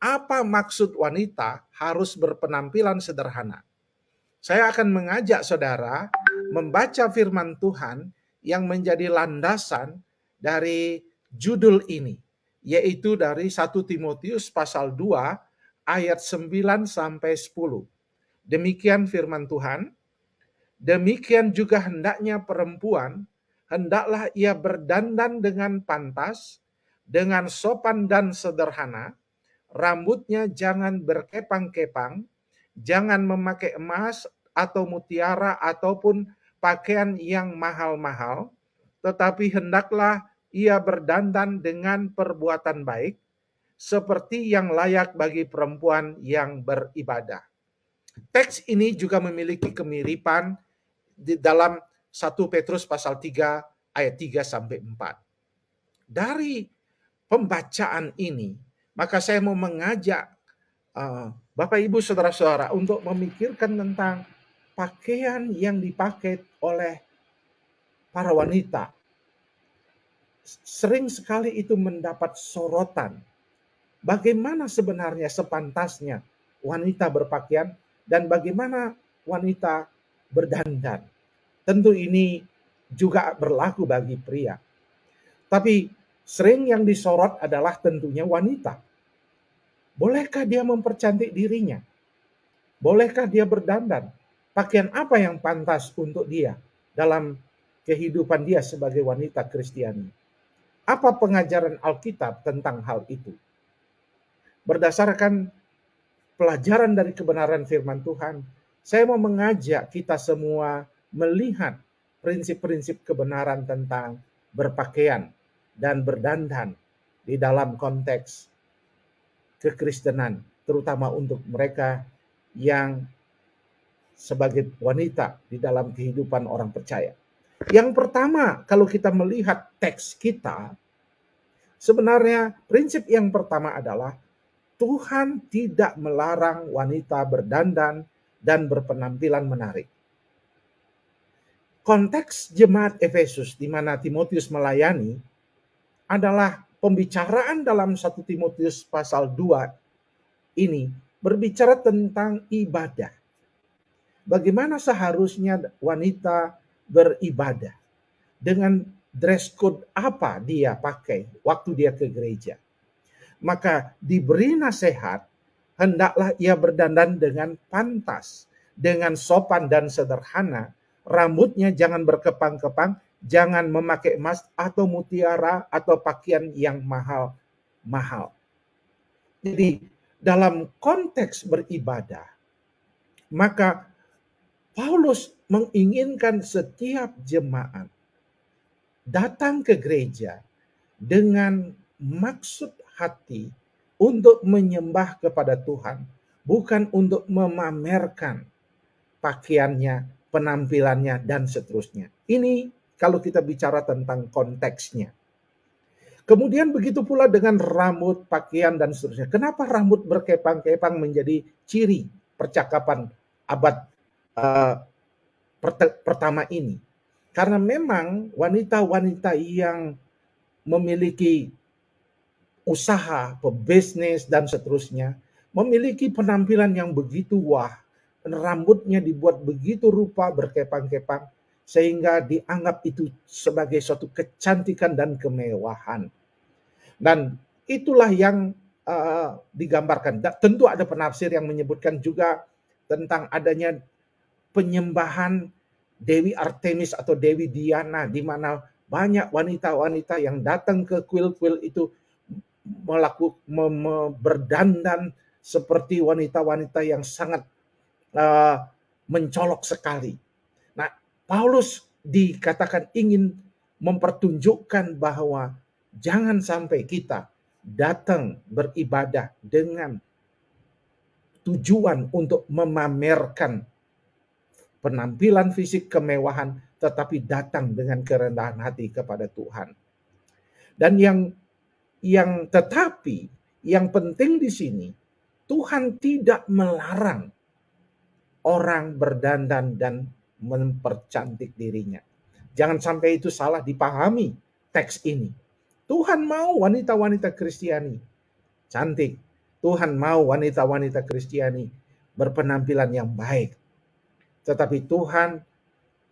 apa maksud wanita harus berpenampilan sederhana? Saya akan mengajak saudara membaca firman Tuhan yang menjadi landasan dari judul ini, yaitu dari 1 Timotius pasal 2 ayat 9 sampai 10. Demikian firman Tuhan. Demikian juga hendaknya perempuan, hendaklah ia berdandan dengan pantas, dengan sopan dan sederhana, rambutnya jangan berkepang-kepang, jangan memakai emas atau mutiara ataupun pakaian yang mahal-mahal, tetapi hendaklah ia berdandan dengan perbuatan baik, seperti yang layak bagi perempuan yang beribadah. Teks ini juga memiliki kemiripan di dalam 1 Petrus pasal 3 ayat 3 sampai 4. Dari pembacaan ini, maka saya mau mengajak Bapak Ibu Saudara-saudara untuk memikirkan tentang pakaian yang dipakai oleh para wanita. Sering sekali itu mendapat sorotan. Bagaimana sebenarnya sepantasnya wanita berpakaian dan bagaimana wanita berdandan. Tentu ini juga berlaku bagi pria. Tapi sering yang disorot adalah tentunya wanita. Bolehkah dia mempercantik dirinya? Bolehkah dia berdandan? Pakaian apa yang pantas untuk dia dalam kehidupan dia sebagai wanita Kristiani? Apa pengajaran Alkitab tentang hal itu? Berdasarkan pelajaran dari kebenaran firman Tuhan, saya mau mengajak kita semua melihat prinsip-prinsip kebenaran tentang berpakaian dan berdandan di dalam konteks kekristenan, terutama untuk mereka yang sebagai wanita di dalam kehidupan orang percaya. Yang pertama, kalau kita melihat teks kita, sebenarnya prinsip yang pertama adalah Tuhan tidak melarang wanita berdandan dan berpenampilan menarik. Konteks jemaat Efesus di mana Timotius melayani adalah pembicaraan dalam 1 Timotius pasal 2 ini berbicara tentang ibadah. Bagaimana seharusnya wanita beribadah? Dengan dress code apa dia pakai waktu dia ke gereja? Maka diberi nasihat, hendaklah ia berdandan dengan pantas, dengan sopan dan sederhana, rambutnya jangan berkepang-kepang, jangan memakai emas atau mutiara atau pakaian yang mahal-mahal. Jadi dalam konteks beribadah, maka Paulus menginginkan setiap jemaat datang ke gereja dengan maksud hati untuk menyembah kepada Tuhan, bukan untuk memamerkan pakaiannya, penampilannya, dan seterusnya. Ini kalau kita bicara tentang konteksnya. Kemudian begitu pula dengan rambut, pakaian, dan seterusnya. Kenapa rambut berkepang-kepang menjadi ciri percakapan abad pertama ini? Karena memang wanita-wanita yang memiliki usaha, pebisnis, dan seterusnya, memiliki penampilan yang begitu wah. Rambutnya dibuat begitu rupa berkepang-kepang, sehingga dianggap itu sebagai suatu kecantikan dan kemewahan. Dan itulah yang digambarkan. Tentu ada penafsir yang menyebutkan juga tentang adanya penyembahan Dewi Artemis atau Dewi Diana, di mana banyak wanita-wanita yang datang ke kuil-kuil itu berdandan seperti wanita-wanita yang sangat mencolok sekali. Nah, Paulus dikatakan ingin mempertunjukkan bahwa jangan sampai kita datang beribadah dengan tujuan untuk memamerkan penampilan fisik kemewahan, tetapi datang dengan kerendahan hati kepada Tuhan. Dan yang penting di sini, Tuhan tidak melarang orang berdandan dan mempercantik dirinya. Jangan sampai itu salah dipahami teks ini. Tuhan mau wanita-wanita Kristiani cantik. Tuhan mau wanita-wanita Kristiani berpenampilan yang baik. Tetapi Tuhan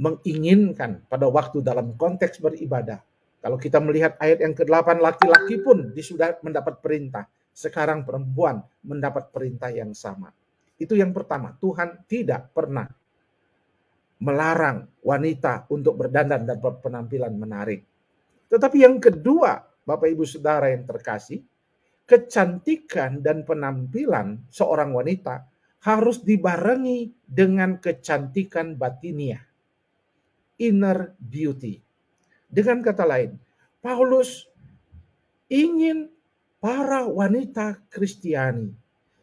menginginkan pada waktu dalam konteks beribadah. Kalau kita melihat ayat yang ke-8, laki-laki pun sudah mendapat perintah. Sekarang perempuan mendapat perintah yang sama. Itu yang pertama, Tuhan tidak pernah melarang wanita untuk berdandan dan berpenampilan menarik. Tetapi yang kedua, Bapak Ibu Saudara yang terkasih, kecantikan dan penampilan seorang wanita harus dibarengi dengan kecantikan batiniah, inner beauty. Dengan kata lain, Paulus ingin para wanita Kristiani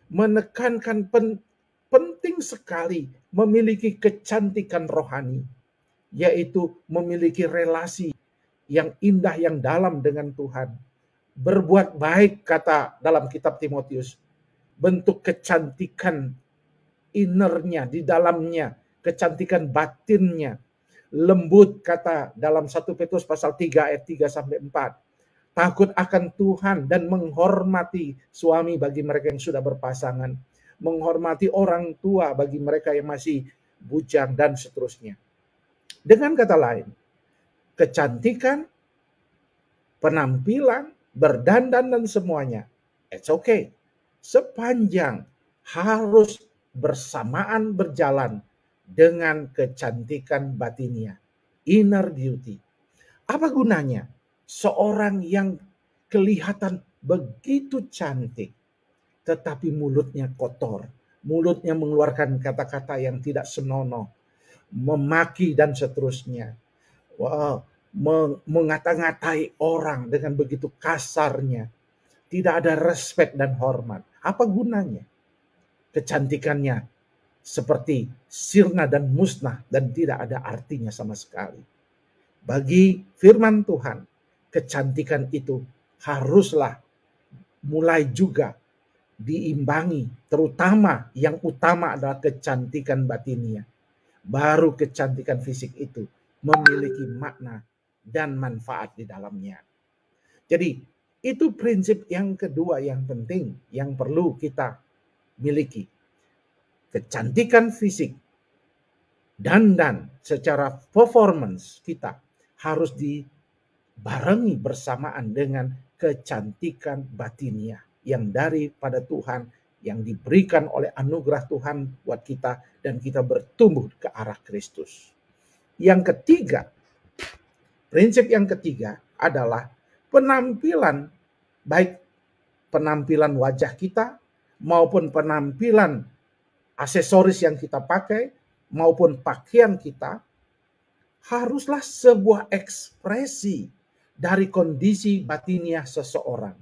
menekankan penting sekali memiliki kecantikan rohani, yaitu memiliki relasi yang indah, yang dalam dengan Tuhan. Berbuat baik, kata dalam kitab Timotius, bentuk kecantikan innernya, di dalamnya, kecantikan batinnya. Lembut, kata dalam 1 Petrus pasal 3 ayat 3-4. Takut akan Tuhan dan menghormati suami bagi mereka yang sudah berpasangan. Menghormati orang tua bagi mereka yang masih bujang dan seterusnya. Dengan kata lain, kecantikan, penampilan, berdandan dan semuanya, it's okay. Sepanjang harus bersamaan berjalan dengan kecantikan batinnya, inner beauty. Apa gunanya seorang yang kelihatan begitu cantik, tetapi mulutnya kotor, mulutnya mengeluarkan kata-kata yang tidak senonoh, memaki dan seterusnya, mengata-ngatai orang dengan begitu kasarnya, tidak ada respek dan hormat. Apa gunanya? Kecantikannya seperti sirna dan musnah dan tidak ada artinya sama sekali. Bagi firman Tuhan, kecantikan itu haruslah mulai juga diimbangi, terutama yang utama adalah kecantikan batinnya. Baru kecantikan fisik itu memiliki makna dan manfaat di dalamnya. Jadi itu prinsip yang kedua yang penting yang perlu kita miliki. Kecantikan fisik, dandan secara performance kita harus dibarengi bersamaan dengan kecantikan batiniah yang daripada Tuhan, yang diberikan oleh anugerah Tuhan buat kita, dan kita bertumbuh ke arah Kristus. Yang ketiga, prinsip yang ketiga adalah penampilan, baik penampilan wajah kita maupun penampilan aksesoris yang kita pakai maupun pakaian kita, haruslah sebuah ekspresi dari kondisi batiniah seseorang,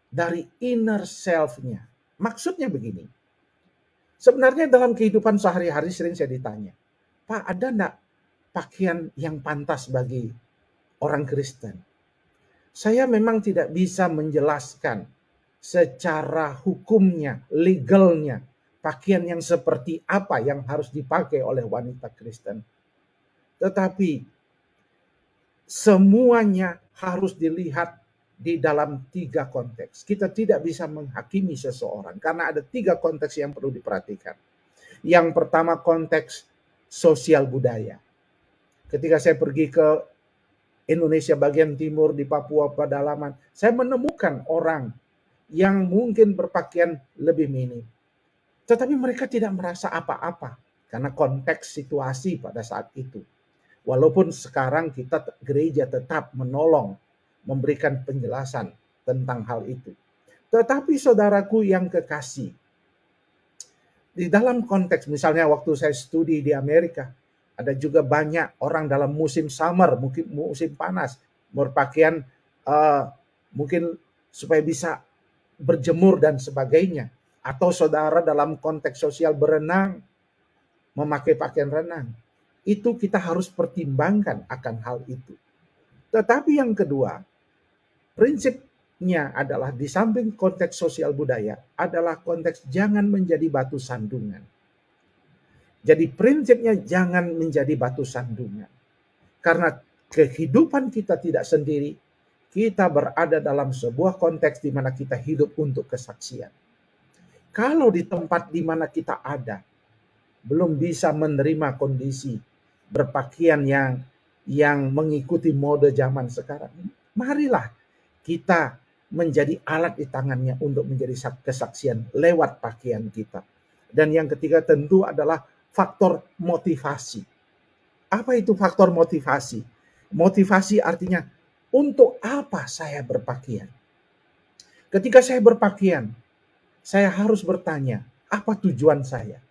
dari inner self-nya. Maksudnya begini, sebenarnya dalam kehidupan sehari-hari sering saya ditanya, Pak, ada enggak pakaian yang pantas bagi orang Kristen? Saya memang tidak bisa menjelaskan secara hukumnya, legalnya, pakaian yang seperti apa yang harus dipakai oleh wanita Kristen. Tetapi semuanya harus dilihat di dalam 3 konteks. Kita tidak bisa menghakimi seseorang karena ada 3 konteks yang perlu diperhatikan. Yang pertama, konteks sosial budaya. Ketika saya pergi ke Indonesia bagian timur, di Papua pedalaman, saya menemukan orang yang mungkin berpakaian lebih minim. Tetapi mereka tidak merasa apa-apa karena konteks situasi pada saat itu. Walaupun sekarang kita gereja tetap menolong, memberikan penjelasan tentang hal itu. Tetapi saudaraku yang kekasih, di dalam konteks misalnya waktu saya studi di Amerika, ada juga banyak orang dalam musim summer, mungkin musim panas, berpakaian mungkin supaya bisa berjemur dan sebagainya. Atau saudara dalam konteks sosial berenang, memakai pakaian renang. Itu kita harus pertimbangkan akan hal itu. Tetapi yang kedua, prinsipnya adalah di samping konteks sosial budaya, adalah konteks jangan menjadi batu sandungan. Jadi prinsipnya jangan menjadi batu sandungan. Karena kehidupan kita tidak sendiri, kita berada dalam sebuah konteks di mana kita hidup untuk kesaksian. Kalau di tempat di mana kita ada, belum bisa menerima kondisi berpakaian yang mengikuti mode zaman sekarang, marilah kita menjadi alat di tangannya untuk menjadi kesaksian lewat pakaian kita. Dan yang ketiga tentu adalah faktor motivasi. Apa itu faktor motivasi? Motivasi artinya, untuk apa saya berpakaian? Ketika saya berpakaian, saya harus bertanya, apa tujuan saya?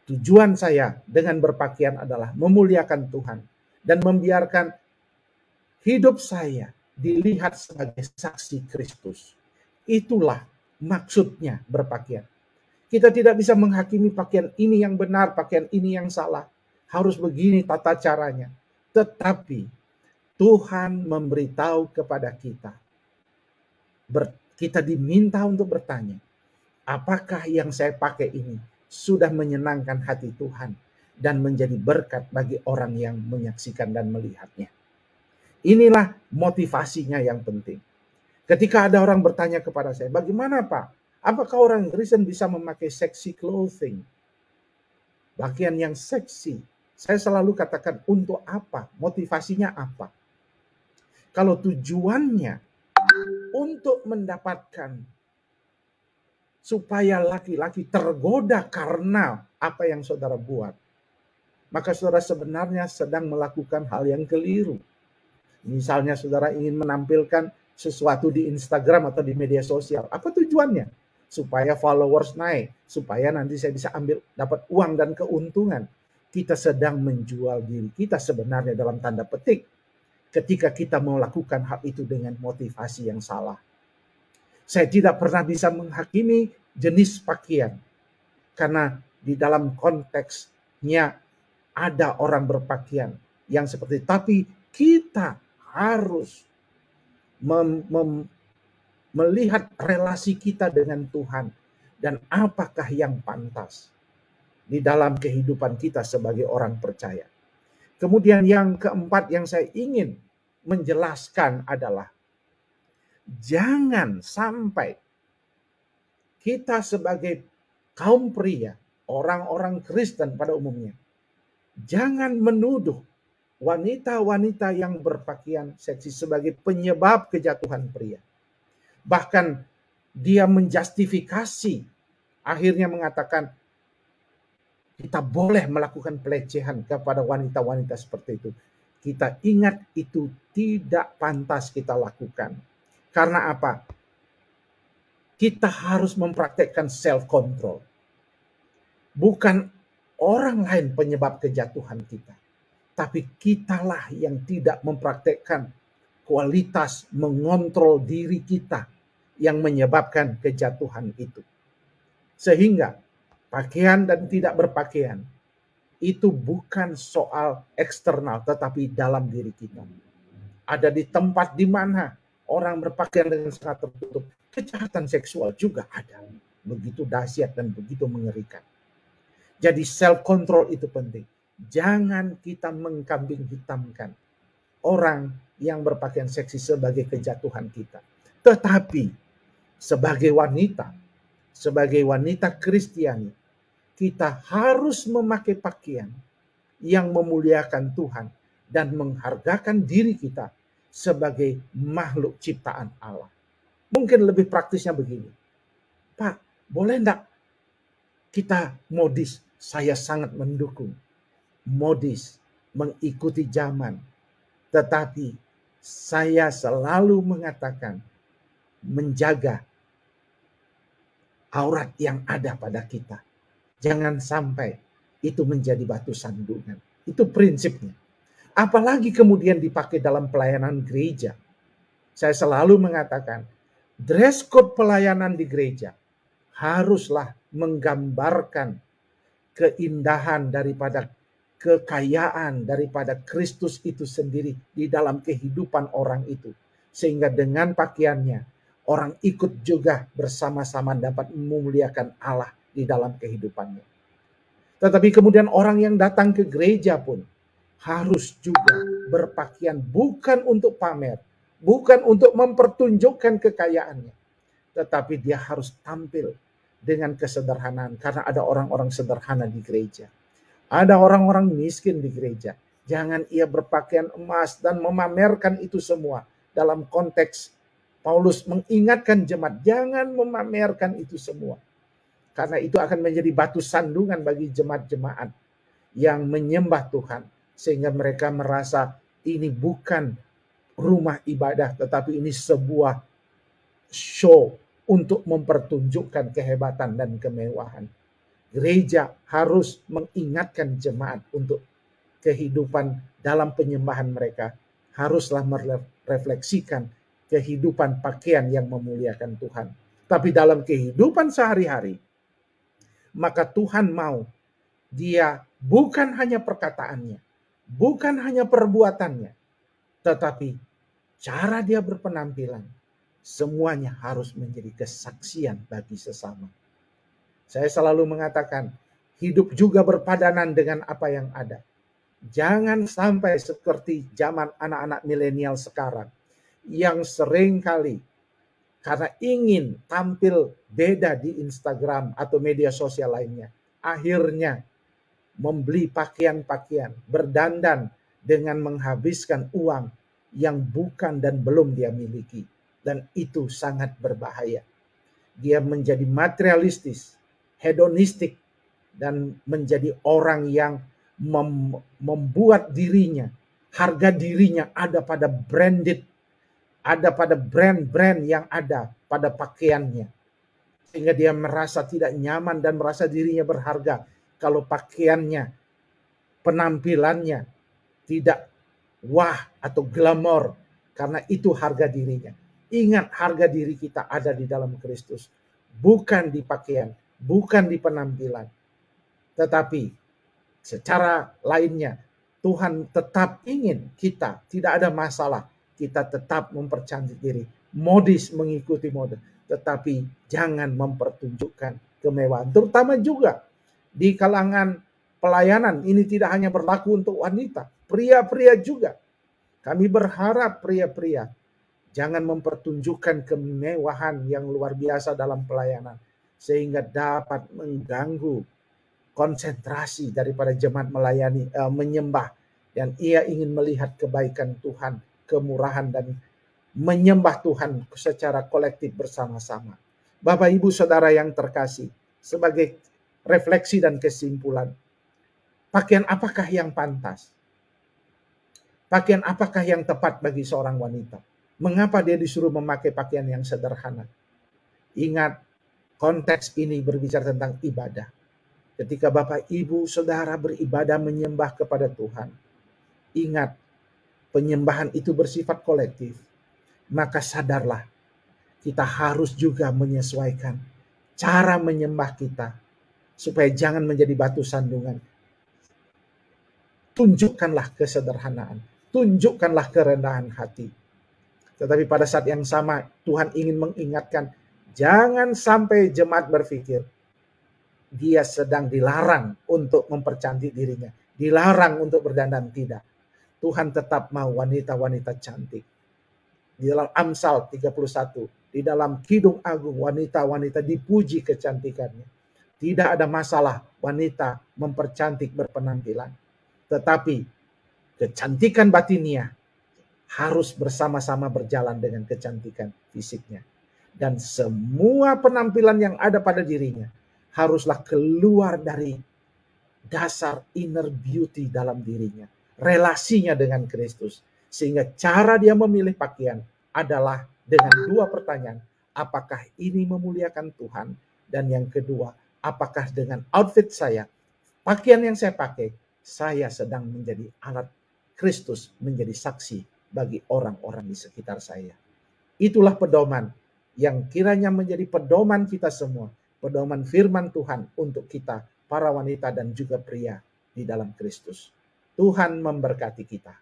Tujuan saya dengan berpakaian adalah memuliakan Tuhan dan membiarkan hidup saya dilihat sebagai saksi Kristus. Itulah maksudnya berpakaian. Kita tidak bisa menghakimi pakaian ini yang benar, pakaian ini yang salah. Harus begini tata caranya. Tetapi Tuhan memberitahu kepada kita. Kita diminta untuk bertanya, apakah yang saya pakai ini sudah menyenangkan hati Tuhan dan menjadi berkat bagi orang yang menyaksikan dan melihatnya. Inilah motivasinya yang penting. Ketika ada orang bertanya kepada saya, bagaimana Pak? Apakah orang Kristen bisa memakai sexy clothing? Pakaian yang seksi. Saya selalu katakan, untuk apa? Motivasinya apa? Kalau tujuannya untuk mendapatkan supaya laki-laki tergoda karena apa yang saudara buat, maka saudara sebenarnya sedang melakukan hal yang keliru. Misalnya saudara ingin menampilkan sesuatu di Instagram atau di media sosial. Apa tujuannya? Supaya followers naik, supaya nanti saya bisa dapat uang dan keuntungan. Kita sedang menjual diri kita sebenarnya dalam tanda petik ketika kita melakukan hal itu dengan motivasi yang salah. Saya tidak pernah bisa menghakimi jenis pakaian. Karena di dalam konteksnya ada orang berpakaian yang seperti itu. Tapi kita harus melihat relasi kita dengan Tuhan. Dan apakah yang pantas di dalam kehidupan kita sebagai orang percaya. Kemudian yang keempat yang saya ingin menjelaskan adalah, jangan sampai kita sebagai kaum pria, orang-orang Kristen pada umumnya, jangan menuduh wanita-wanita yang berpakaian seksi sebagai penyebab kejatuhan pria. Bahkan dia menjustifikasi, akhirnya mengatakan kita boleh melakukan pelecehan kepada wanita-wanita seperti itu. Kita ingat itu tidak pantas kita lakukan. Karena apa? Kita harus mempraktekkan self-control. Bukan orang lain penyebab kejatuhan kita. Tapi kitalah yang tidak mempraktekkan kualitas mengontrol diri kita yang menyebabkan kejatuhan itu. Sehingga pakaian dan tidak berpakaian itu bukan soal eksternal, tetapi dalam diri kita. Ada di tempat di mana orang berpakaian dengan sangat tertutup, kejahatan seksual juga ada. Begitu dahsyat dan begitu mengerikan. Jadi self-control itu penting. Jangan kita mengkambing hitamkan orang yang berpakaian seksi sebagai kejatuhan kita. Tetapi sebagai wanita Kristiani, kita harus memakai pakaian yang memuliakan Tuhan dan menghargakan diri kita sebagai makhluk ciptaan Allah. Mungkin lebih praktisnya begini. Pak, boleh enggak kita modis? Saya sangat mendukung modis, mengikuti zaman. Tetapi saya selalu mengatakan menjaga aurat yang ada pada kita. Jangan sampai itu menjadi batu sandungan. Itu prinsipnya. Apalagi kemudian dipakai dalam pelayanan gereja. Saya selalu mengatakan, dress code pelayanan di gereja haruslah menggambarkan keindahan daripada kekayaan daripada Kristus itu sendiri di dalam kehidupan orang itu. Sehingga dengan pakaiannya, orang ikut juga bersama-sama dapat memuliakan Allah di dalam kehidupannya. Tetapi kemudian orang yang datang ke gereja pun harus juga berpakaian bukan untuk pamer, bukan untuk mempertunjukkan kekayaannya, tetapi dia harus tampil dengan kesederhanaan. Karena ada orang-orang sederhana di gereja. Ada orang-orang miskin di gereja. Jangan ia berpakaian emas dan memamerkan itu semua. Dalam konteks Paulus mengingatkan jemaat, jangan memamerkan itu semua. Karena itu akan menjadi batu sandungan bagi jemaat-jemaat yang menyembah Tuhan. Sehingga mereka merasa ini bukan rumah ibadah, tetapi ini sebuah show untuk mempertunjukkan kehebatan dan kemewahan. Gereja harus mengingatkan jemaat untuk kehidupan dalam penyembahan mereka. Haruslah merefleksikan kehidupan pakaian yang memuliakan Tuhan. Tapi dalam kehidupan sehari-hari, maka Tuhan mau dia bukan hanya perkataannya, bukan hanya perbuatannya, tetapi cara dia berpenampilan, semuanya harus menjadi kesaksian bagi sesama. Saya selalu mengatakan, hidup juga berpadanan dengan apa yang ada. Jangan sampai seperti zaman anak-anak milenial sekarang, yang sering kali karena ingin tampil beda di Instagram atau media sosial lainnya, akhirnya membeli pakaian-pakaian, berdandan dengan menghabiskan uang yang bukan dan belum dia miliki. Dan itu sangat berbahaya. Dia menjadi materialistis, hedonistik, dan menjadi orang yang membuat dirinya, harga dirinya ada pada branded, ada pada brand-brand yang ada pada pakaiannya. Sehingga dia merasa tidak nyaman dan merasa dirinya berharga kalau pakaiannya, penampilannya tidak wah atau glamor, karena itu harga dirinya. Ingat, harga diri kita ada di dalam Kristus, bukan di pakaian, bukan di penampilan, tetapi secara lainnya Tuhan tetap ingin kita, tidak ada masalah, kita tetap mempercantik diri, modis mengikuti mode, tetapi jangan mempertunjukkan kemewahan. Terutama juga di kalangan pelayanan, ini tidak hanya berlaku untuk wanita, pria-pria juga. Kami berharap pria-pria jangan mempertunjukkan kemewahan yang luar biasa dalam pelayanan, sehingga dapat mengganggu konsentrasi daripada jemaat melayani, menyembah. Dan ia ingin melihat kebaikan Tuhan, kemurahan, dan menyembah Tuhan secara kolektif bersama-sama. Bapak, Ibu, Saudara yang terkasih, sebagai refleksi dan kesimpulan, pakaian apakah yang pantas? Pakaian apakah yang tepat bagi seorang wanita? Mengapa dia disuruh memakai pakaian yang sederhana? Ingat, konteks ini berbicara tentang ibadah. Ketika Bapak, Ibu, Saudara beribadah menyembah kepada Tuhan, ingat, penyembahan itu bersifat kolektif. Maka sadarlah, kita harus juga menyesuaikan cara menyembah kita, supaya jangan menjadi batu sandungan. Tunjukkanlah kesederhanaan, tunjukkanlah kerendahan hati. Tetapi pada saat yang sama, Tuhan ingin mengingatkan, jangan sampai jemaat berpikir dia sedang dilarang untuk mempercantik dirinya, dilarang untuk berdandan. Tidak. Tuhan tetap mau wanita-wanita cantik. Di dalam Amsal 31, di dalam Kidung Agung, wanita-wanita dipuji kecantikannya. Tidak ada masalah wanita mempercantik berpenampilan. Tetapi kecantikan batiniah harus bersama-sama berjalan dengan kecantikan fisiknya. Dan semua penampilan yang ada pada dirinya haruslah keluar dari dasar inner beauty dalam dirinya. Relasinya dengan Kristus. Sehingga cara dia memilih pakaian adalah dengan dua pertanyaan. Apakah ini memuliakan Tuhan? Dan yang kedua, apakah dengan outfit saya, pakaian yang saya pakai, saya sedang menjadi alat Kristus, menjadi saksi bagi orang-orang di sekitar saya. Itulah pedoman yang kiranya menjadi pedoman kita semua. Pedoman firman Tuhan untuk kita, para wanita dan juga pria di dalam Kristus. Tuhan memberkati kita.